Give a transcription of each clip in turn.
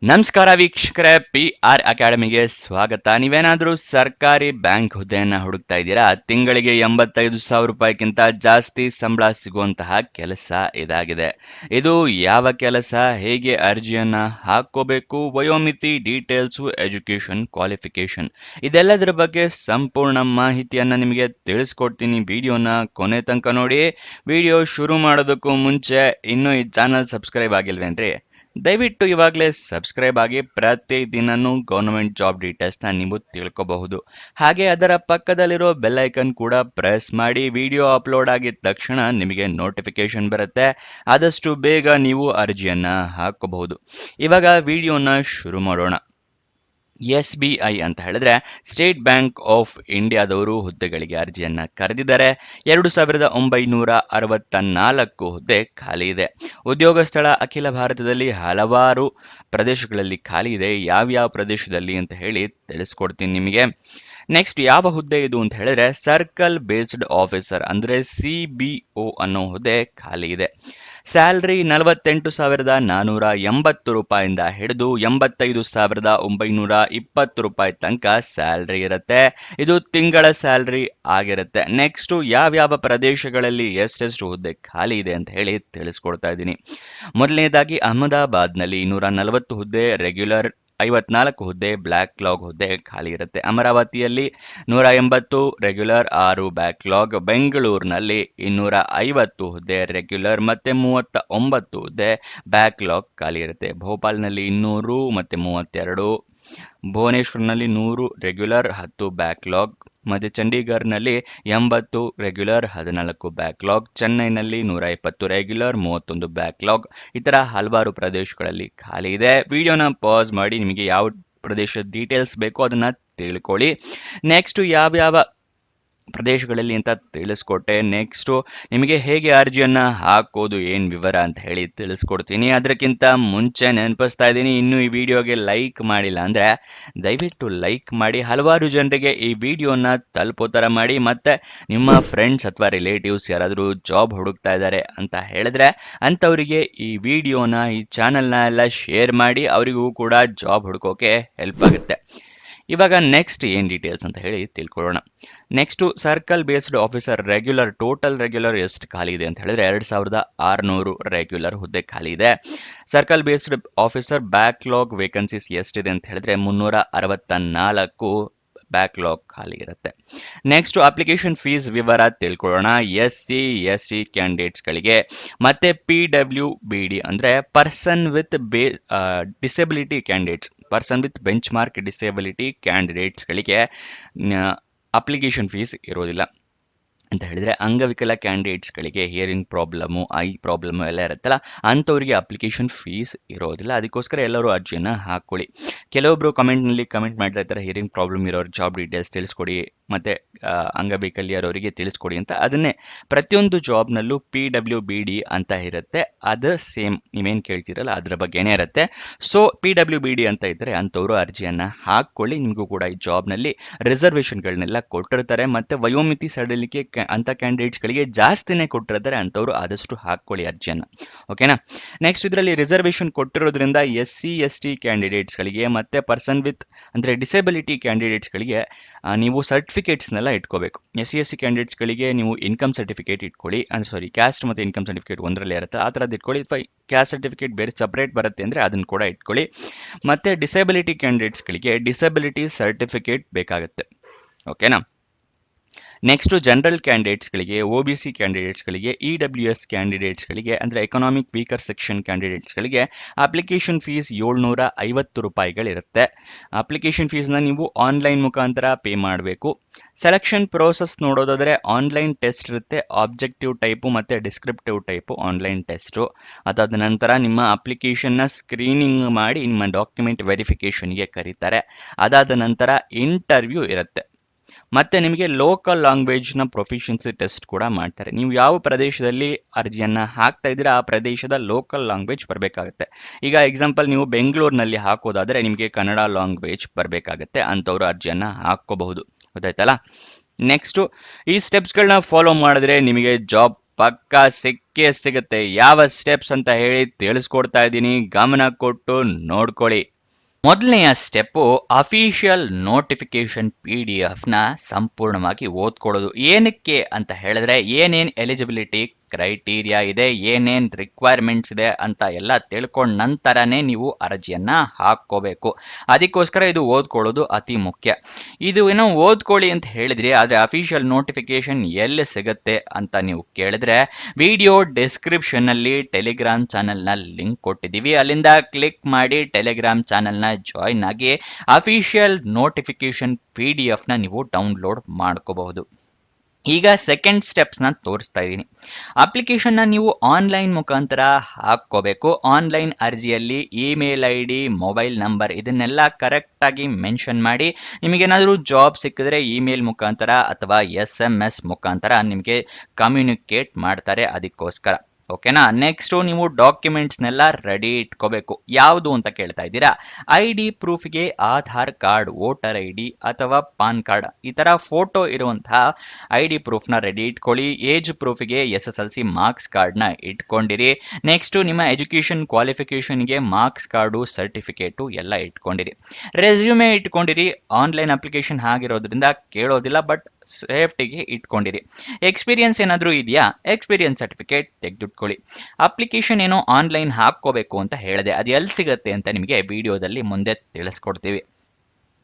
ನಮಸ್ಕಾರ ವೀಕ್ಷಕರೇ, PR ಅಕಾಡೆಮಿಗೆ ಸ್ವಾಗತ. ನೀವೇನಾದರೂ ಸರ್ಕಾರಿ ಬ್ಯಾಂಕ್ ಹುದ್ದೆಯನ್ನ ಹುಡುಕ್ತಾ ಇದ್ದೀರಾ? ತಿಂಗಳಿಗೆ 85,000 ರೂಪಾಯಿಗಿಂತ ಜಾಸ್ತಿ ಸಂಬಳ ಸಿಗುವಂತಹ ಕೆಲಸ ಇದಾಗಿದೆ. ಇದು ಯಾವ ಕೆಲಸ, ಹೇಗೆ ಅರ್ಜಿಯನ್ನ ಹಾಕೋಬೇಕು, ವಯೋಮಿತಿ, ಡೀಟೇಲ್ಸು, ಎಜುಕೇಶನ್, ಕ್ವಾಲಿಫಿಕೇಶನ್ ಇದೆಲ್ಲದರ ಬಗ್ಗೆ ಸಂಪೂರ್ಣ ಮಾಹಿತಿಯನ್ನ ನಿಮಗೆ ತಿಳಿಸ್ಕೊಡ್ತೀನಿ. ವಿಡಿಯೋನ ಕೊನೆ ತನಕ ನೋಡಿ. ವಿಡಿಯೋ ಶುರು ಮಾಡೋದಕ್ಕೂ ಮುಂಚೆ ಇನ್ನೂ ಈ ಚಾನಲ್ ಸಬ್ಸ್ಕ್ರೈಬ್ ಆಗಿಲ್ವೇನ್ರಿ? ದಯವಿಟ್ಟು ಇವಾಗಲೇ ಸಬ್ಸ್ಕ್ರೈಬ್ ಆಗಿ ಪ್ರತಿದಿನನೂ ಗೌರ್ಮೆಂಟ್ ಜಾಬ್ ಡೀಟೇಲ್ಸ್ನ ನೀವು ತಿಳ್ಕೋಬಹುದು. ಹಾಗೆ ಅದರ ಪಕ್ಕದಲ್ಲಿರೋ ಬೆಲ್ ಐಕನ್ ಕೂಡ ಪ್ರೆಸ್ ಮಾಡಿ. ವಿಡಿಯೋ ಅಪ್ಲೋಡ್ ಆಗಿದ ತಕ್ಷಣ ನಿಮಗೆ ನೋಟಿಫಿಕೇಶನ್ ಬರುತ್ತೆ. ಆದಷ್ಟು ಬೇಗ ನೀವು ಅರ್ಜಿಯನ್ನ ಹಾಕೋಬಹುದು. ಇವಾಗ ವಿಡಿಯೋನ ಶುರು ಮಾಡೋಣ. SBI ಅಂತ ಹೇಳಿದ್ರೆ ಸ್ಟೇಟ್ ಬ್ಯಾಂಕ್ ಆಫ್ ಇಂಡಿಯಾದವರು ಹುದ್ದೆಗಳಿಗೆ ಅರ್ಜಿಯನ್ನ ಕರೆದಿದ್ದಾರೆ. 2964 ಹುದ್ದೆ ಖಾಲಿ ಇದೆ. ಉದ್ಯೋಗ ಸ್ಥಳ ಅಖಿಲ ಭಾರತದಲ್ಲಿ ಹಲವಾರು ಪ್ರದೇಶಗಳಲ್ಲಿ ಖಾಲಿ ಇದೆ. ಯಾವ್ಯಾವ ಪ್ರದೇಶದಲ್ಲಿ ಅಂತ ಹೇಳಿ ತಿಳಿಸ್ಕೊಡ್ತೀನಿ ನಿಮಗೆ. ನೆಕ್ಸ್ಟ್ ಯಾವ ಹುದ್ದೆ ಇದು ಅಂತ ಹೇಳಿದ್ರೆ ಸರ್ಕಲ್ ಬೇಸ್ಡ್ ಆಫೀಸರ್ ಅಂದ್ರೆ CBO ಅನ್ನೋ ಹುದ್ದೆ ಖಾಲಿ ಇದೆ. ಸ್ಯಾಲ್ರಿ 48,480 ರೂಪಾಯಿಂದ ಹಿಡಿದು 85,920 ರೂಪಾಯಿ ತನಕ ಸ್ಯಾಲ್ರಿ ಇರುತ್ತೆ. ಇದು ತಿಂಗಳ ಸ್ಯಾಲ್ರಿ ಆಗಿರುತ್ತೆ. ನೆಕ್ಸ್ಟ್ ಯಾವ್ಯಾವ ಪ್ರದೇಶಗಳಲ್ಲಿ ಎಷ್ಟೆಷ್ಟು ಹುದ್ದೆ ಖಾಲಿ ಇದೆ ಅಂತ ಹೇಳಿ ತಿಳಿಸ್ಕೊಡ್ತಾ ಇದ್ದೀನಿ. ಮೊದಲನೇದಾಗಿ ಅಹಮದಾಬಾದ್ನಲ್ಲಿ 240 ಹುದ್ದೆ ರೆಗ್ಯುಲರ್, 54 ಹುದ್ದೆ ಬ್ಯಾಕ್ಲಾಗ್ ಹುದ್ದೆ ಖಾಲಿ ಇರುತ್ತೆ. ಅಮರಾವತಿಯಲ್ಲಿ 180 ರೆಗ್ಯುಲರ್, 6 ಬ್ಯಾಕ್ಲಾಗ್. ಬೆಂಗಳೂರಿನಲ್ಲಿ 250 ಹುದ್ದೆ ರೆಗ್ಯುಲರ್ ಮತ್ತೆ 39 ಹುದ್ದೆ ಬ್ಯಾಕ್ಲಾಗ್ ಖಾಲಿ ಇರುತ್ತೆ. ಭೋಪಾಲ್ನಲ್ಲಿ 200 ಮತ್ತೆ 32, ಭುವನೇಶ್ವರ್ನಲ್ಲಿ 100 ರೆಗ್ಯುಲರ್, 10 ಬ್ಯಾಕ್ಲಾಗ್. ಮತ್ತೆ ಚಂಡೀಗಢ್ನಲ್ಲಿ 80 ರೆಗ್ಯುಲರ್, 14 ಬ್ಯಾಕ್ಲಾಗ್. ಚೆನ್ನೈನಲ್ಲಿ 120 ರೆಗ್ಯುಲರ್, 31 ಬ್ಯಾಕ್ಲಾಗ್. ಈ ತರ ಹಲವಾರು ಪ್ರದೇಶಗಳಲ್ಲಿ ಖಾಲಿ ಇದೆ. ವಿಡಿಯೋನ ಪಾಸ್ ಮಾಡಿ ನಿಮಗೆ ಯಾವ ಪ್ರದೇಶದ ಡೀಟೇಲ್ಸ್ ಬೇಕೋ ಅದನ್ನ ತಿಳ್ಕೊಳ್ಳಿ. ನೆಕ್ಸ್ಟ್ ಯಾವ್ಯಾವ ಪ್ರದೇಶಗಳಲ್ಲಿ ಅಂತ ತಿಳಿಸ್ಕೊಟ್ಟೆ. ನೆಕ್ಸ್ಟು ನಿಮಗೆ ಹೇಗೆ ಅರ್ಜಿಯನ್ನ ಹಾಕೋದು, ಏನು ವಿವರ ಅಂತ ಹೇಳಿ ತಿಳಿಸ್ಕೊಡ್ತೀನಿ. ಅದಕ್ಕಿಂತ ಮುಂಚೆ ನೆನಪಿಸ್ತಾ ಇದ್ದೀನಿ, ಇನ್ನೂ ಈ ವಿಡಿಯೋಗೆ ಲೈಕ್ ಮಾಡಿಲ್ಲ ಅಂದರೆ ದಯವಿಟ್ಟು ಲೈಕ್ ಮಾಡಿ. ಹಲವಾರು ಜನರಿಗೆ ಈ ವಿಡಿಯೋನ ತಲುಪೋ ಥರ ಮಾಡಿ. ಮತ್ತು ನಿಮ್ಮ ಫ್ರೆಂಡ್ಸ್ ಅಥವಾ ರಿಲೇಟಿವ್ಸ್ ಯಾರಾದರೂ ಜಾಬ್ ಹುಡುಕ್ತಾ ಇದ್ದಾರೆ ಅಂತ ಹೇಳಿದ್ರೆ ಅಂಥವರಿಗೆ ಈ ವಿಡಿಯೋನ, ಈ ಚಾನಲ್ನ ಎಲ್ಲ ಶೇರ್ ಮಾಡಿ. ಅವರಿಗೂ ಕೂಡ ಜಾಬ್ ಹುಡುಕೋಕೆ ಹೆಲ್ಪ್ ಆಗುತ್ತೆ. ಇವಾಗ ನೆಕ್ಸ್ಟ್ ಏನು ಡೀಟೇಲ್ಸ್ ಅಂತ ಹೇಳಿ ತಿಳ್ಕೊಳ್ಳೋಣ. Next circle based officer regular, total regular ಎಷ್ಟು ಖಾಲಿ ಇದೆ ಅಂತ ಹೇಳಿದ್ರೆ 2,600 ರೆಗ್ಯುಲರ್ ಹುದ್ದೆ ಖಾಲಿ ಇದೆ. Circle based officer backlog vacancies ಎಷ್ಟಿದೆ ಅಂತ ಹೇಳಿದ್ರೆ 364 ಬ್ಯಾಕ್ಲಾಗ್ ಖಾಲಿ ಇರುತ್ತೆ. ನೆಕ್ಸ್ಟ್ ಅಪ್ಲಿಕೇಶನ್ ಫೀಸ್ ವಿವರ ತಿಳ್ಕೊಳ್ಳೋಣ. SC/ST ಕ್ಯಾಂಡಿಡೇಟ್ಸ್ಗಳಿಗೆ ಮತ್ತೆ PWBD ಅಂದರೆ person with disability candidates, person with benchmark disability ಕ್ಯಾಂಡಿಡೇಟ್ಸ್ಗಳಿಗೆ ಅಪ್ಲಿಕೇಶನ್ ಫೀಸ್ ಇರೋದಿಲ್ಲ. ಅಂತ ಹೇಳಿದ್ರೆ ಅಂಗವಿಕಲ ಕ್ಯಾಂಡಿಡೇಟ್ಸ್ಗಳಿಗೆ ಹಿಯರಿಂಗ್ ಪ್ರಾಬ್ಲಮ್ಮು, ಐ ಪ್ರಾಬ್ಲಮ್ಮು ಎಲ್ಲ ಇರುತ್ತಲ್ಲ, ಅಂಥವ್ರಿಗೆ ಅಪ್ಲಿಕೇಶನ್ ಫೀಸ್ ಇರೋದಿಲ್ಲ. ಅದಕ್ಕೋಸ್ಕರ ಎಲ್ಲರೂ ಅರ್ಜಿಯನ್ನು ಹಾಕ್ಕೊಳ್ಳಿ. ಕೆಲವೊಬ್ಬರು ಕಮೆಂಟ್ನಲ್ಲಿ ಕಮೆಂಟ್ ಮಾಡ್ತಾ ಇರ್ತಾರೆ, ಹಿಯರಿಂಗ್ ಪ್ರಾಬ್ಲಮ್ ಇರೋರು ಜಾಬ್ ಡೀಟೇಲ್ಸ್ ತಿಳಿಸ್ಕೊಡಿ ಮತ್ತು ಅಂಗವೈಕಲ್ಯರೋರಿಗೆ ತಿಳಿಸ್ಕೊಡಿ ಅಂತ. ಅದನ್ನೇ ಪ್ರತಿಯೊಂದು ಜಾಬ್ನಲ್ಲೂ PWBD ಅಂತ ಇರುತ್ತೆ. ಅದು ಸೇಮ್ ನೀವೇನು ಕೇಳ್ತೀರಲ್ಲ ಅದರ ಬಗ್ಗೆನೇ ಇರುತ್ತೆ. ಸೊ PWBD ಅಂತ ಇದ್ದರೆ ಅಂಥವರು ಅರ್ಜಿಯನ್ನು ಹಾಕ್ಕೊಳ್ಳಿ. ನಿಮಗೂ ಕೂಡ ಈ ಜಾಬ್ನಲ್ಲಿ ರಿಸರ್ವೇಷನ್ಗಳನ್ನೆಲ್ಲ ಕೊಟ್ಟಿರ್ತಾರೆ ಮತ್ತು ವಯೋಮಿತಿ ಸಡಿಲಿಕೆ ಅಂಥ ಕ್ಯಾಂಡಿಡೇಟ್ಸ್ಗಳಿಗೆ ಜಾಸ್ತಿನೇ ಕೊಟ್ಟಿರ್ತಾರೆ. ಅಂಥವ್ರು ಆದಷ್ಟು ಹಾಕ್ಕೊಳ್ಳಿ ಅರ್ಜಿಯನ್ನು, ಓಕೆನಾ. ನೆಕ್ಸ್ಟ್ ಇದರಲ್ಲಿ ರಿಸರ್ವೇಷನ್ ಕೊಟ್ಟಿರೋದ್ರಿಂದ SC/ST ಕ್ಯಾಂಡಿಡೇಟ್ಸ್ಗಳಿಗೆ ಮತ್ತು ಪರ್ಸನ್ ವಿತ್ ಅಂದರೆ ಡಿಸೆಬಿಲಿಟಿ ಕ್ಯಾಂಡಿಡೇಟ್ಸ್ಗಳಿಗೆ ನೀವು ಸರ್ಟಿಫಿಕೇಟ್ಸ್ನೆಲ್ಲ ಇಟ್ಕೋಬೇಕು. SC/ST ಕ್ಯಾಂಡಿಡೇಟ್ಸ್ಗಳಿಗೆ ನೀವು ಇನ್ಕಮ್ ಸರ್ಟಿಫಿಕೇಟ್ ಇಟ್ಕೊಳ್ಳಿ, ಅಂದರೆ ಕ್ಯಾಸ್ಟ್ ಮತ್ತು ಇನ್ಕಮ್ ಸರ್ಟಿಫಿಕೇಟ್ ಒಂದರಲ್ಲೇ ಇರುತ್ತೆ, ಆ ಥರದ್ದು ಇಟ್ಕೊಳ್ಳಿ. ಅಥವಾ ಕ್ಯಾಸ್ಟ್ ಸರ್ಟಿಫಿಕೇಟ್ ಬೇರೆ ಸಪ್ರೇಟ್ ಬರುತ್ತೆ ಅಂದರೆ ಅದನ್ನು ಕೂಡ ಇಟ್ಕೊಳ್ಳಿ. ಮತ್ತು ಡಿಸೆಬಿಲಿಟಿ ಕ್ಯಾಂಡಿಡೇಟ್ಸ್ಗಳಿಗೆ ಡಿಸೆಬಿಲಿಟಿ ಸರ್ಟಿಫಿಕೇಟ್ ಬೇಕಾಗುತ್ತೆ, ಓಕೆನಾ. ನೆಕ್ಸ್ಟು ಜನರಲ್ ಕ್ಯಾಂಡಿಡೇಟ್ಸ್ಗಳಿಗೆ, OBC ಕ್ಯಾಂಡಿಡೇಟ್ಸ್ಗಳಿಗೆ, EWS ಕ್ಯಾಂಡಿಡೇಟ್ಸ್ಗಳಿಗೆ ಅಂದರೆ ಎಕನಾಮಿಕ್ ವೀಕರ್ ಸೆಕ್ಷನ್ ಕ್ಯಾಂಡಿಡೇಟ್ಸ್ಗಳಿಗೆ ಅಪ್ಲಿಕೇಶನ್ ಫೀಸ್ 750 ರೂಪಾಯಿಗಳಿರುತ್ತೆ. ಅಪ್ಲಿಕೇಶನ್ ಫೀಸ್ನ ನೀವು ಆನ್ಲೈನ್ ಮುಖಾಂತರ ಪೇ ಮಾಡಬೇಕು. ಸೆಲೆಕ್ಷನ್ ಪ್ರೋಸೆಸ್ ನೋಡೋದಾದರೆ ಆನ್ಲೈನ್ ಟೆಸ್ಟ್ ಇರುತ್ತೆ, ಆಬ್ಜೆಕ್ಟಿವ್ ಟೈಪು ಮತ್ತು ಡಿಸ್ಕ್ರಿಪ್ಟಿವ್ ಟೈಪು ಆನ್ಲೈನ್ ಟೆಸ್ಟು. ಅದಾದ ನಂತರ ನಿಮ್ಮ ಅಪ್ಲಿಕೇಶನ್ನ ಸ್ಕ್ರೀನಿಂಗ್ ಮಾಡಿ ನಿಮ್ಮ ಡಾಕ್ಯುಮೆಂಟ್ ವೆರಿಫಿಕೇಷನ್ಗೆ ಕರೀತಾರೆ. ಅದಾದ ನಂತರ ಇಂಟರ್ವ್ಯೂ ಇರುತ್ತೆ. ಮತ್ತು ನಿಮಗೆ ಲೋಕಲ್ ಲ್ಯಾಂಗ್ವೇಜ್ನ ಪ್ರೊಫಿಷಿಯನ್ಸಿ ಟೆಸ್ಟ್ ಕೂಡ ಮಾಡ್ತಾರೆ. ನೀವು ಯಾವ ಪ್ರದೇಶದಲ್ಲಿ ಅರ್ಜಿಯನ್ನು ಹಾಕ್ತಾ ಇದ್ದೀರಾ ಆ ಪ್ರದೇಶದ ಲೋಕಲ್ ಲ್ಯಾಂಗ್ವೇಜ್ ಬರಬೇಕಾಗುತ್ತೆ. ಈಗ ಎಕ್ಸಾಂಪಲ್ ನೀವು ಬೆಂಗಳೂರಿನಲ್ಲಿ ಹಾಕೋದಾದರೆ ನಿಮಗೆ ಕನ್ನಡ ಲ್ಯಾಂಗ್ವೇಜ್ ಬರಬೇಕಾಗತ್ತೆ. ಅಂಥವ್ರು ಅರ್ಜಿಯನ್ನು ಹಾಕ್ಕೋಬಹುದು, ಗೊತ್ತಾಯ್ತಲ್ಲ. ನೆಕ್ಸ್ಟು ಈ ಸ್ಟೆಪ್ಸ್ಗಳನ್ನ ಫಾಲೋ ಮಾಡಿದ್ರೆ ನಿಮಗೆ ಜಾಬ್ ಪಕ್ಕಾ ಸಿಕ್ಕೇ ಸಿಗುತ್ತೆ. ಯಾವ ಸ್ಟೆಪ್ಸ್ ಅಂತ ಹೇಳಿ ತಿಳಿಸ್ಕೊಡ್ತಾ ಇದ್ದೀನಿ, ಗಮನ ಕೊಟ್ಟು ನೋಡ್ಕೊಳ್ಳಿ. ಮೊದಲನೆಯ ಸ್ಟೆಪ್ಪು ಅಫಿಷಿಯಲ್ ನೋಟಿಫಿಕೇಶನ್ PDF ನ ಸಂಪೂರ್ಣವಾಗಿ ಓದ್ಕೊಳ್ಳೋದು. ಏನಕ್ಕೆ ಅಂತ ಹೇಳಿದ್ರೆ ಏನೇನು ಎಲಿಜಿಬಿಲಿಟಿ ಕ್ರೈಟೀರಿಯಾ ಇದೆ, ಏನೇನು ರಿಕ್ವೈರ್ಮೆಂಟ್ಸ್ ಇದೆ ಅಂತ ಎಲ್ಲ ತಿಳ್ಕೊಂಡ ನಂತರನೇ ನೀವು ಅರ್ಜಿಯನ್ನ ಹಾಕ್ಕೋಬೇಕು. ಅದಕ್ಕೋಸ್ಕರ ಇದು ಓದ್ಕೊಳ್ಳೋದು ಅತಿ ಮುಖ್ಯ. ಇದು ಏನೋ ಓದ್ಕೊಳ್ಳಿ ಅಂತ ಹೇಳಿದ್ರಿ, ಆದರೆ ಅಫಿಷಿಯಲ್ ನೋಟಿಫಿಕೇಶನ್ ಎಲ್ಲಿ ಸಿಗುತ್ತೆ ಅಂತ ನೀವು ಕೇಳಿದ್ರೆ ವಿಡಿಯೋ ಡಿಸ್ಕ್ರಿಪ್ಷನ್ನಲ್ಲಿ ಟೆಲಿಗ್ರಾಮ್ ಚಾನಲ್ನ ಲಿಂಕ್ ಕೊಟ್ಟಿದ್ದೀವಿ. ಅಲ್ಲಿಂದ ಕ್ಲಿಕ್ ಮಾಡಿ ಟೆಲಿಗ್ರಾಮ್ ಚಾನಲ್ನ ಜಾಯಿನ್ ಆಗಿ ಅಫಿಷಿಯಲ್ ನೋಟಿಫಿಕೇಶನ್ PDF ನ ನೀವು ಡೌನ್ಲೋಡ್ ಮಾಡ್ಕೋಬಹುದು. ಈಗ ಸೆಕೆಂಡ್ ಸ್ಟೆಪ್ಸ್ನ ತೋರಿಸ್ತಾ ಇದ್ದೀನಿ. ಅಪ್ಲಿಕೇಶನ್ನ ನೀವು ಆನ್ಲೈನ್ ಮುಖಾಂತರ ಹಾಕ್ಕೋಬೇಕು. ಆನ್ಲೈನ್ ಅರ್ಜಿಯಲ್ಲಿ ಇಮೇಲ್ ID, ಮೊಬೈಲ್ ನಂಬರ್ ಇದನ್ನೆಲ್ಲ ಕರೆಕ್ಟಾಗಿ ಮೆನ್ಷನ್ ಮಾಡಿ. ನಿಮಗೇನಾದರೂ ಜಾಬ್ ಸಿಕ್ಕಿದ್ರೆ ಇಮೇಲ್ ಮುಖಾಂತರ ಅಥವಾ SMS ಮುಖಾಂತರ ನಿಮಗೆ ಕಮ್ಯುನಿಕೇಟ್ ಮಾಡ್ತಾರೆ, ಅದಕ್ಕೋಸ್ಕರ. ಓಕೆನಾ. ನೆಕ್ಸ್ಟು ನೀವು ಡಾಕ್ಯುಮೆಂಟ್ಸ್ನೆಲ್ಲ ರೆಡಿ ಇಟ್ಕೋಬೇಕು. ಯಾವುದು ಅಂತ ಕೇಳ್ತಾ ಇದ್ದೀರಾ? ID ಪ್ರೂಫ್ಗೆ ಆಧಾರ್ ಕಾರ್ಡ್, ವೋಟರ್ ID ಅಥವಾ ಪಾನ್ ಕಾರ್ಡ್ ಈ ಥರ ಫೋಟೋ ಇರುವಂತಹ ID ಪ್ರೂಫ್ನ ರೆಡಿ ಇಟ್ಕೊಳ್ಳಿ. ಏಜ್ ಪ್ರೂಫ್ಗೆ SSLC ಮಾರ್ಕ್ಸ್ ಕಾರ್ಡ್ನ ಇಟ್ಕೊಂಡಿರಿ. ನೆಕ್ಸ್ಟು ನಿಮ್ಮ ಎಜುಕೇಷನ್ ಕ್ವಾಲಿಫಿಕೇಷನ್ಗೆ ಮಾರ್ಕ್ಸ್ ಕಾರ್ಡು, ಸರ್ಟಿಫಿಕೇಟು ಎಲ್ಲ ಇಟ್ಕೊಂಡಿರಿ. ರೆಸ್ಯೂಮೆ ಇಟ್ಕೊಂಡಿರಿ. ಆನ್ಲೈನ್ ಅಪ್ಲಿಕೇಶನ್ ಆಗಿರೋದ್ರಿಂದ ಕೇಳೋದಿಲ್ಲ, ಬಟ್ ಸೇಫ್ಟಿಗೆ ಇಟ್ಕೊಂಡಿರಿ. ಎಕ್ಸ್ಪೀರಿಯನ್ಸ್ ಏನಾದರೂ ಇದೆಯಾ? ಎಕ್ಸ್ಪೀರಿಯನ್ಸ್ ಸರ್ಟಿಫಿಕೇಟ್ ತೆಗೆದಿಟ್ಕೊಳ್ಳಿ. ಅಪ್ಲಿಕೇಶನ್ ಏನೋ ಆನ್ಲೈನ್ ಹಾಕ್ಕೋಬೇಕು ಅಂತ ಹೇಳಿದೆ, ಅದು ಎಲ್ಲಿ ಸಿಗುತ್ತೆ ಅಂತ ನಿಮಗೆ ವಿಡಿಯೋದಲ್ಲಿ ಮುಂದೆ ತಿಳಿಸ್ಕೊಡ್ತೀವಿ.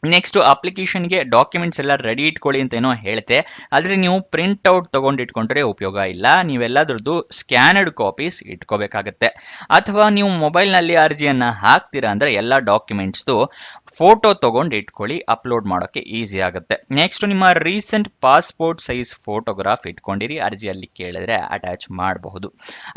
ನೆಕ್ಸ್ಟು ಅಪ್ಲಿಕೇಶನ್ಗೆ ಡಾಕ್ಯುಮೆಂಟ್ಸ್ ಎಲ್ಲ ರೆಡಿ ಇಟ್ಕೊಳ್ಳಿ ಅಂತ ಏನೋ ಹೇಳ್ತೆ, ಆದರೆ ನೀವು ಪ್ರಿಂಟ್ಔಟ್ ತೊಗೊಂಡು ಇಟ್ಕೊಂಡ್ರೆ ಉಪಯೋಗ ಇಲ್ಲ. ನೀವೆಲ್ಲದ್ರದ್ದು ಸ್ಕ್ಯಾನರ್ಡ್ ಕಾಪೀಸ್ ಇಟ್ಕೋಬೇಕಾಗತ್ತೆ. ಅಥವಾ ನೀವು ಮೊಬೈಲ್ನಲ್ಲಿ ಅರ್ಜಿಯನ್ನು ಹಾಕ್ತೀರಾ ಅಂದರೆ ಎಲ್ಲ ಡಾಕ್ಯುಮೆಂಟ್ಸ್ದು ಫೋಟೋ ತೊಗೊಂಡು ಇಟ್ಕೊಳ್ಳಿ, ಅಪ್ಲೋಡ್ ಮಾಡೋಕ್ಕೆ ಈಸಿ ಆಗುತ್ತೆ. ನೆಕ್ಸ್ಟ್ ನಿಮ್ಮ ರೀಸೆಂಟ್ ಪಾಸ್ಪೋರ್ಟ್ ಸೈಜ್ ಫೋಟೋಗ್ರಾಫ್ ಇಟ್ಕೊಂಡಿರಿ. ಅರ್ಜಿಯಲ್ಲಿ ಕೇಳಿದ್ರೆ ಅಟ್ಯಾಚ್ ಮಾಡಬಹುದು.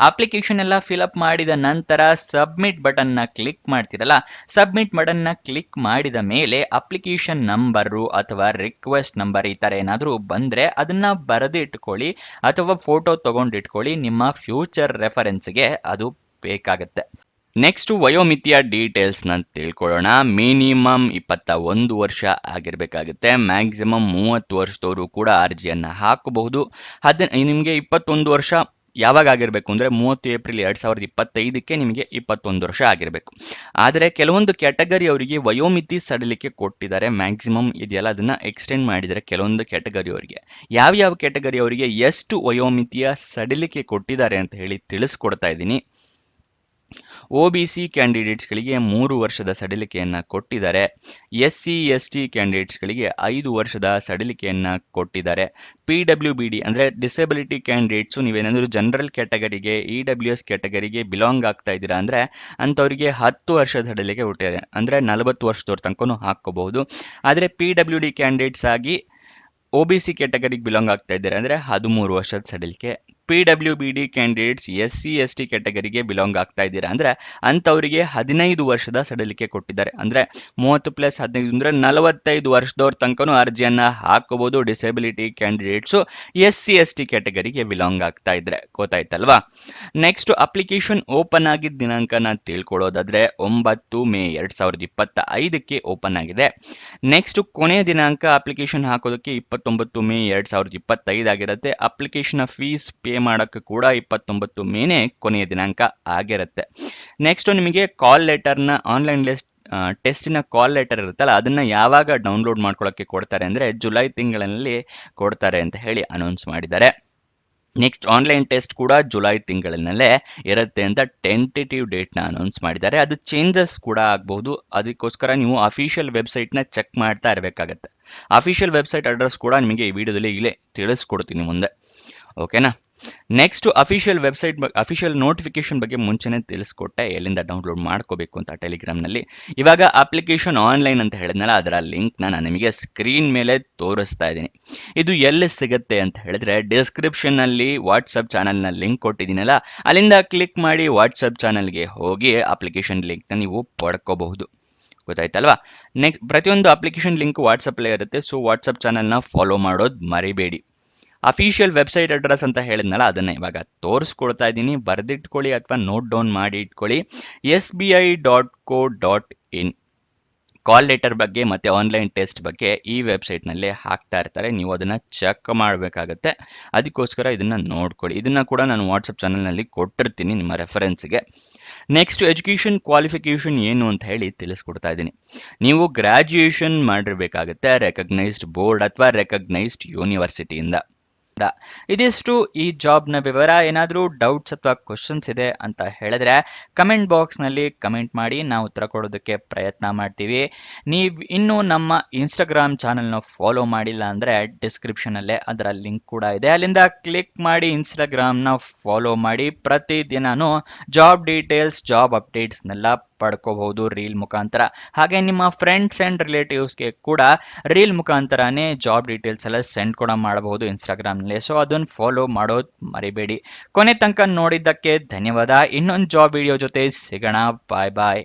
ಅಪ್ಲಿಕೇಶನ್ ಎಲ್ಲ ಫಿಲಪ್ ಮಾಡಿದ ನಂತರ ಸಬ್ಮಿಟ್ ಬಟನ್ನ ಕ್ಲಿಕ್ ಮಾಡ್ತೀರಲ್ಲ, ಸಬ್ಮಿಟ್ ಬಟನ್ನ ಕ್ಲಿಕ್ ಮಾಡಿದ ಮೇಲೆ ಅಪ್ಲಿಕೇಶನ್ ನಂಬರು ಅಥವಾ ರಿಕ್ವೆಸ್ಟ್ ನಂಬರ್ ಈ ಥರ ಏನಾದರೂ ಬಂದರೆ ಅದನ್ನು ಬರೆದು ಇಟ್ಕೊಳ್ಳಿ ಅಥವಾ ಫೋಟೋ ತೊಗೊಂಡು ಇಟ್ಕೊಳ್ಳಿ. ನಿಮ್ಮ ಫ್ಯೂಚರ್ ರೆಫರೆನ್ಸ್ಗೆ ಅದು ಬೇಕಾಗುತ್ತೆ. ನೆಕ್ಸ್ಟ್ ವಯೋಮಿತಿಯ ಡೀಟೇಲ್ಸ್ನ ತಿಳ್ಕೊಳ್ಳೋಣ. ಮಿನಿಮಮ್ 21 ವರ್ಷ ಆಗಿರಬೇಕಾಗುತ್ತೆ. ಮ್ಯಾಕ್ಸಿಮಮ್ 30 ವರ್ಷದವರು ಕೂಡ ಅರ್ಜಿಯನ್ನು ಹಾಕಬಹುದು. ನಿಮಗೆ 21 ವರ್ಷ ಯಾವಾಗ ಆಗಿರಬೇಕು ಅಂದರೆ 30 ಏಪ್ರಿಲ್ 2025ಕ್ಕೆ ನಿಮಗೆ 21 ವರ್ಷ ಆಗಿರಬೇಕು. ಆದರೆ ಕೆಲವೊಂದು ಕ್ಯಾಟಗರಿ ಅವರಿಗೆ ವಯೋಮಿತಿ ಸಡಿಲಿಕೆ ಕೊಟ್ಟಿದ್ದಾರೆ. ಮ್ಯಾಕ್ಸಿಮಮ್ ಇದೆಯಲ್ಲ ಅದನ್ನು ಎಕ್ಸ್ಟೆಂಡ್ ಮಾಡಿದ್ದಾರೆ ಕೆಲವೊಂದು ಕ್ಯಾಟಗರಿ ಅವರಿಗೆ. ಯಾವ್ಯಾವ ಕ್ಯಾಟಗರಿ ಅವರಿಗೆ ಎಷ್ಟು ವಯೋಮಿತಿಯ ಸಡಿಲಿಕೆ ಕೊಟ್ಟಿದ್ದಾರೆ ಅಂತ ಹೇಳಿ ತಿಳಿಸ್ಕೊಡ್ತಾ ಇದ್ದೀನಿ. OBC ಕ್ಯಾಂಡಿಡೇಟ್ಸ್ಗಳಿಗೆ 3 ವರ್ಷದ ಸಡಿಲಿಕೆಯನ್ನು ಕೊಟ್ಟಿದ್ದಾರೆ. SC/ST ಕ್ಯಾಂಡಿಡೇಟ್ಸ್ಗಳಿಗೆ 5 ವರ್ಷದ ಸಡಿಲಿಕೆಯನ್ನು ಕೊಟ್ಟಿದ್ದಾರೆ. PWBD ಅಂದರೆ ಡಿಸೆಬಿಲಿಟಿ ಕ್ಯಾಂಡಿಡೇಟ್ಸು, ನೀವೇನಾದರೂ ಜನರಲ್ ಕ್ಯಾಟಗರಿಗೆ EWS ಕ್ಯಾಟಗರಿಗೆ ಬಿಲಾಂಗ್ ಆಗ್ತಾ ಇದ್ದೀರಾ ಅಂದರೆ ಅಂಥವರಿಗೆ 10 ವರ್ಷದ ಸಡಿಲಿಕೆ ಕೊಟ್ಟಿದ್ದಾರೆ. ಅಂದರೆ 40 ವರ್ಷದವ್ರ ತನಕನೂ ಹಾಕ್ಕೋಬಹುದು. ಆದರೆ PWD ಕ್ಯಾಂಡಿಡೇಟ್ಸ್ ಆಗಿ OBC ಕ್ಯಾಟಗರಿಗೆ ಬಿಲಾಂಗ್ ಆಗ್ತಾ ಇದ್ದಾರೆ ಅಂದರೆ 13 ವರ್ಷದ ಸಡಿಲಿಕೆ. PWBD ಕ್ಯಾಂಡಿಡೇಟ್ಸ್ SC/ST ಕ್ಯಾಟಗರಿಗೆ ಬಿಲಾಂಗ್ ಆಗ್ತಾ ಇದ್ದೀರಾ ಅಂದರೆ ಅಂಥವರಿಗೆ 15 ವರ್ಷದ ಸಡಿಲಿಕೆ ಕೊಟ್ಟಿದ್ದಾರೆ. ಅಂದರೆ 30+15 ಅಂದರೆ 45 ವರ್ಷದವ್ರ ತನಕನೂ ಅರ್ಜಿಯನ್ನು ಹಾಕೋಬಹುದು. ಡಿಸೆಬಿಲಿಟಿ ಕ್ಯಾಂಡಿಡೇಟ್ಸು SC/ST ಕ್ಯಾಟಗರಿಗೆ ಬಿಲಾಂಗ್ ಆಗ್ತಾ ಇದ್ರೆ, ಗೊತ್ತಾಯ್ತಲ್ವಾ. ನೆಕ್ಸ್ಟ್ ಅಪ್ಲಿಕೇಶನ್ ಓಪನ್ ಆಗಿದ್ದ ದಿನಾಂಕನ ತಿಳ್ಕೊಳ್ಳೋದಾದ್ರೆ 9 ಮೇ 2025ಕ್ಕೆ ಓಪನ್ ಆಗಿದೆ. ನೆಕ್ಸ್ಟ್ ಕೊನೆಯ ದಿನಾಂಕ ಅಪ್ಲಿಕೇಶನ್ ಹಾಕೋದಕ್ಕೆ 29 ಮೇ 2025 ಆಗಿರುತ್ತೆ. ಅಪ್ಲಿಕೇಶನ್ ಫೀಸ್ ಪೇ ಮಾಡೋಕ್ಕೆ ಕೂಡ 29 ಮೇನೇ ಕೊನೆಯ ದಿನಾಂಕ ಆಗಿರುತ್ತೆ. ನೆಕ್ಸ್ಟ್ ನಿಮಗೆ ಕಾಲ್ ಲೆಟರ್ನ ಆನ್ಲೈನ್ ಟೆಸ್ಟಿನ ಕಾಲ್ ಲೆಟರ್ ಇರುತ್ತಲ್ಲ, ಅದನ್ನು ಯಾವಾಗ ಡೌನ್ಲೋಡ್ ಮಾಡ್ಕೊಳ್ಳೋಕ್ಕೆ ಕೊಡ್ತಾರೆ ಅಂದರೆ ಜುಲೈ ತಿಂಗಳಲ್ಲಿ ಕೊಡ್ತಾರೆ ಅಂತ ಹೇಳಿ ಅನೌನ್ಸ್ ಮಾಡಿದ್ದಾರೆ. ನೆಕ್ಸ್ಟ್ ಆನ್ಲೈನ್ ಟೆಸ್ಟ್ ಕೂಡ ಜುಲೈ ತಿಂಗಳಿನಲ್ಲೇ ಇರುತ್ತೆ ಅಂತ ಟೆಂಟೇಟಿವ್ ಡೇಟ್ನ ಅನೌನ್ಸ್ ಮಾಡಿದ್ದಾರೆ. ಅದು ಚೇಂಜಸ್ ಕೂಡ ಆಗಬಹುದು. ಅದಕ್ಕೋಸ್ಕರ ನೀವು ಅಫಿಷಿಯಲ್ ವೆಬ್ಸೈಟ್ನ ಚೆಕ್ ಮಾಡ್ತಾ ಇರಬೇಕಾಗತ್ತೆ. ಅಫಿಷಿಯಲ್ ವೆಬ್ಸೈಟ್ ಅಡ್ರೆಸ್ ಕೂಡ ನಿಮಗೆ ಈ ವಿಡಿಯೋದಲ್ಲಿ ಇಲ್ಲೇ ತಿಳಿಸ್ಕೊಡ್ತೀನಿ ಮುಂದೆ. ಓಕೆನಾ. ನೆಕ್ಸ್ಟ್ ಅಫಿಷಿಯಲ್ ನೋಟಿಫಿಕೇಶನ್ ಬಗ್ಗೆ ಮುಂಚೆನೇ ತಿಳಿಸ್ಕೊಟ್ಟೆ, ಎಲ್ಲಿಂದ ಡೌನ್ಲೋಡ್ ಮಾಡ್ಕೋಬೇಕು ಅಂತ ಟೆಲಿಗ್ರಾಮ್ನಲ್ಲಿ. ಇವಾಗ ಅಪ್ಲಿಕೇಶನ್ ಆನ್ಲೈನ್ ಅಂತ ಹೇಳಿದ್ನಲ್ಲ, ಅದರ ಲಿಂಕ್ನ ನಾನು ನಿಮಗೆ ಸ್ಕ್ರೀನ್ ಮೇಲೆ ತೋರಿಸ್ತಾ ಇದ್ದೀನಿ. ಇದು ಎಲ್ಲಿ ಸಿಗುತ್ತೆ ಅಂತ ಹೇಳಿದ್ರೆ ಡಿಸ್ಕ್ರಿಪ್ಷನ್ನಲ್ಲಿ ವಾಟ್ಸಪ್ ಚಾನಲ್ನ ಲಿಂಕ್ ಕೊಟ್ಟಿದ್ದೀನಲ್ಲ, ಅಲ್ಲಿಂದ ಕ್ಲಿಕ್ ಮಾಡಿ ವಾಟ್ಸಪ್ ಚಾನಲ್ಗೆ ಹೋಗಿ ಅಪ್ಲಿಕೇಶನ್ ಲಿಂಕ್ನ ನೀವು ಪಡ್ಕೋಬಹುದು. ಗೊತ್ತಾಯ್ತಲ್ವಾ. ನೆಕ್ಸ್ಟ್ ಪ್ರತಿಯೊಂದು ಅಪ್ಲಿಕೇಶನ್ ಲಿಂಕ್ ವಾಟ್ಸಪ್ಪಲ್ಲೇ ಇರುತ್ತೆ. ಸೊ ವಾಟ್ಸಪ್ ಚಾನಲ್ನ ಫಾಲೋ ಮಾಡೋದು ಮರಿಬೇಡಿ. ಅಫಿಷಿಯಲ್ ವೆಬ್ಸೈಟ್ ಅಡ್ರೆಸ್ ಅಂತ ಹೇಳಿದ್ನಲ್ಲ, ಅದನ್ನು ಇವಾಗ ತೋರಿಸ್ಕೊಡ್ತಾ ಇದ್ದೀನಿ. ಬರೆದಿಟ್ಕೊಳ್ಳಿ ಅಥವಾ ನೋಟ್ ಡೌನ್ ಮಾಡಿ ಇಟ್ಕೊಳ್ಳಿ. SBI.co.in. ಕಾಲ್ ಲೆಟರ್ ಬಗ್ಗೆ ಮತ್ತು ಆನ್ಲೈನ್ ಟೆಸ್ಟ್ ಬಗ್ಗೆ ಈ ವೆಬ್ಸೈಟ್ನಲ್ಲೇ ಹಾಕ್ತಾ ಇರ್ತಾರೆ. ನೀವು ಅದನ್ನು ಚೆಕ್ ಮಾಡಬೇಕಾಗತ್ತೆ. ಅದಕ್ಕೋಸ್ಕರ ಇದನ್ನು ನೋಡ್ಕೊಳ್ಳಿ. ಇದನ್ನು ಕೂಡ ನಾನು ವಾಟ್ಸಪ್ ಚಾನಲ್ನಲ್ಲಿ ಕೊಟ್ಟಿರ್ತೀನಿ ನಿಮ್ಮ ರೆಫರೆನ್ಸ್ಗೆ. ನೆಕ್ಸ್ಟ್ ಎಜುಕೇಷನ್ ಕ್ವಾಲಿಫಿಕೇಷನ್ ಏನು ಅಂತ ಹೇಳಿ ತಿಳಿಸ್ಕೊಡ್ತಾ ಇದ್ದೀನಿ. ನೀವು ಗ್ರಾಜ್ಯುಯೇಷನ್ ಮಾಡಿರ್ಬೇಕಾಗತ್ತೆ ರೆಕಗ್ನೈಸ್ಡ್ ಬೋರ್ಡ್ ಅಥವಾ ರೆಕಗ್ನೈಸ್ಡ್ ಯೂನಿವರ್ಸಿಟಿಯಿಂದ. ಇದಿಷ್ಟು ಈ ಜಾಬ್ನ ವಿವರ. ಏನಾದರೂ ಡೌಟ್ಸ್ ಅಥವಾ ಕ್ವಶನ್ಸ್ ಇದೆ ಅಂತ ಹೇಳಿದ್ರೆ ಕಮೆಂಟ್ ಬಾಕ್ಸ್ನಲ್ಲಿ ಕಮೆಂಟ್ ಮಾಡಿ, ನಾವು ಉತ್ತರ ಕೊಡೋದಕ್ಕೆ ಪ್ರಯತ್ನ ಮಾಡ್ತೀವಿ. ನೀವು ಇನ್ನೂ ನಮ್ಮ ಇನ್ಸ್ಟಾಗ್ರಾಮ್ ಚಾನಲ್ನ ಫಾಲೋ ಮಾಡಿಲ್ಲ ಅಂದರೆ ಡಿಸ್ಕ್ರಿಪ್ಷನಲ್ಲೇ ಅದರ ಲಿಂಕ್ ಕೂಡ ಇದೆ, ಅಲ್ಲಿಂದ ಕ್ಲಿಕ್ ಮಾಡಿ ಇನ್ಸ್ಟಾಗ್ರಾಮ್ನ ಫಾಲೋ ಮಾಡಿ. ಪ್ರತಿದಿನನೂ ಜಾಬ್ ಡೀಟೇಲ್ಸ್, ಜಾಬ್ ಅಪ್ಡೇಟ್ಸ್ನೆಲ್ಲ ಪಡ್ಕೋಬಹುದು ರೀಲ್ ಮುಖಾಂತರ. ಹಾಗೆ ನಿಮ್ಮ ಫ್ರೆಂಡ್ಸ್ ಆ್ಯಂಡ್ ರಿಲೇಟಿವ್ಸ್ಗೆ ಕೂಡ ರೀಲ್ ಮುಖಾಂತರನೇ ಜಾಬ್ ಡೀಟೇಲ್ಸ್ ಎಲ್ಲ ಸೆಂಡ್ ಕೂಡ ಮಾಡಬಹುದು ಇನ್ಸ್ಟಾಗ್ರಾಮ್ನಲ್ಲಿ. ಸೊ ಅದನ್ನು ಫಾಲೋ ಮಾಡೋದು ಮರಿಬೇಡಿ. ಕೊನೆ ತನಕ ನೋಡಿದ್ದಕ್ಕೆ ಧನ್ಯವಾದ. ಇನ್ನೊಂದು ಜಾಬ್ ವಿಡಿಯೋ ಜೊತೆ ಸಿಗೋಣ. ಬಾಯ್ ಬಾಯ್.